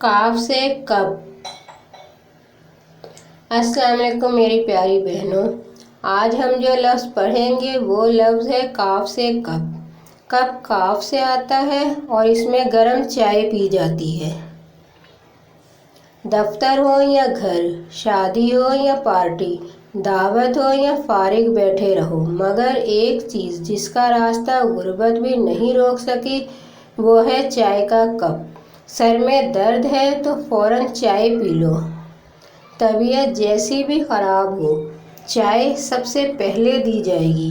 काफ से कप। अस्सलाम वालेकुम मेरी प्यारी बहनों, आज हम जो लफ्ज़ पढ़ेंगे वो लफ्ज़ है काफ से कप। कप काफ से आता है और इसमें गर्म चाय पी जाती है। दफ्तर हो या घर, शादी हो या पार्टी, दावत हो या फारिग बैठे रहो, मगर एक चीज़ जिसका रास्ता गुर्बत भी नहीं रोक सकी वो है चाय का कप। सर में दर्द है तो फ़ौरन चाय पी लो। तबीयत जैसी भी ख़राब हो, चाय सबसे पहले दी जाएगी।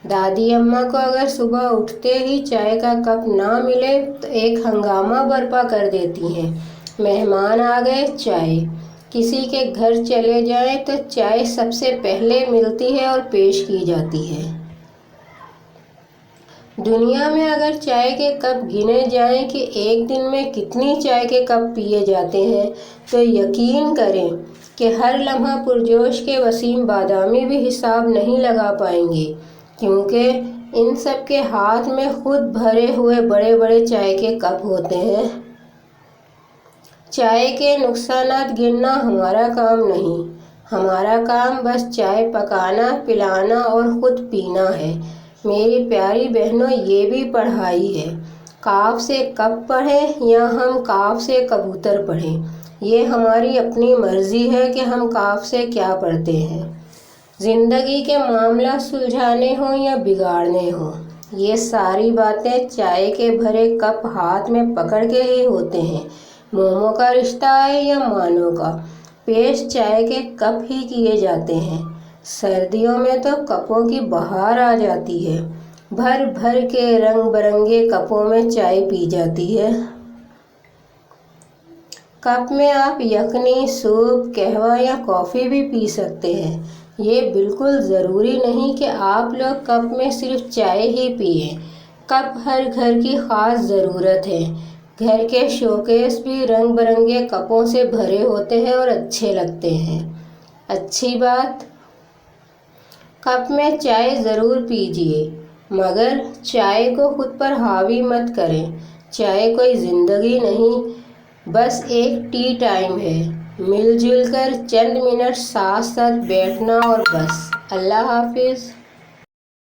दादी अम्मा को अगर सुबह उठते ही चाय का कप ना मिले तो एक हंगामा बर्पा कर देती हैं। मेहमान आ गए, चाय। किसी के घर चले जाएं तो चाय सबसे पहले मिलती है और पेश की जाती है। दुनिया में अगर चाय के कप गिने जाएं कि एक दिन में कितनी चाय के कप पिए जाते हैं तो यकीन करें कि हर लम्हा पुरजोश के वसीम बादामी भी हिसाब नहीं लगा पाएंगे, क्योंकि इन सब के हाथ में खुद भरे हुए बड़े बड़े चाय के कप होते हैं। चाय के नुकसानात गिनना हमारा काम नहीं, हमारा काम बस चाय पकाना, पिलाना और ख़ुद पीना है। मेरी प्यारी बहनों, ये भी पढ़ाई है। काफ से कप पढ़ें या हम काफ से कबूतर पढ़ें, ये हमारी अपनी मर्ज़ी है कि हम काफ से क्या पढ़ते हैं। ज़िंदगी के मामला सुलझाने हों या बिगाड़ने हों, ये सारी बातें चाय के भरे कप हाथ में पकड़ के ही होते हैं। मोमों का रिश्ता है या मानो का, पेश चाय के कप ही किए जाते हैं। सर्दियों में तो कपों की बहार आ जाती है, भर भर के रंग बिरंगे कपों में चाय पी जाती है। कप में आप यखनी, सूप, कहवा या कॉफ़ी भी पी सकते हैं। ये बिल्कुल ज़रूरी नहीं कि आप लोग कप में सिर्फ चाय ही पिएं। कप हर घर की ख़ास ज़रूरत है। घर के शोकेस भी रंग बिरंगे कपों से भरे होते हैं और अच्छे लगते हैं। अच्छी बात, कप में चाय ज़रूर पीजिए, मगर चाय को खुद पर हावी मत करें। चाय कोई ज़िंदगी नहीं, बस एक टी टाइम है। मिलजुल कर चंद मिनट साथ साथ बैठना और बस। अल्लाह हाफिज़।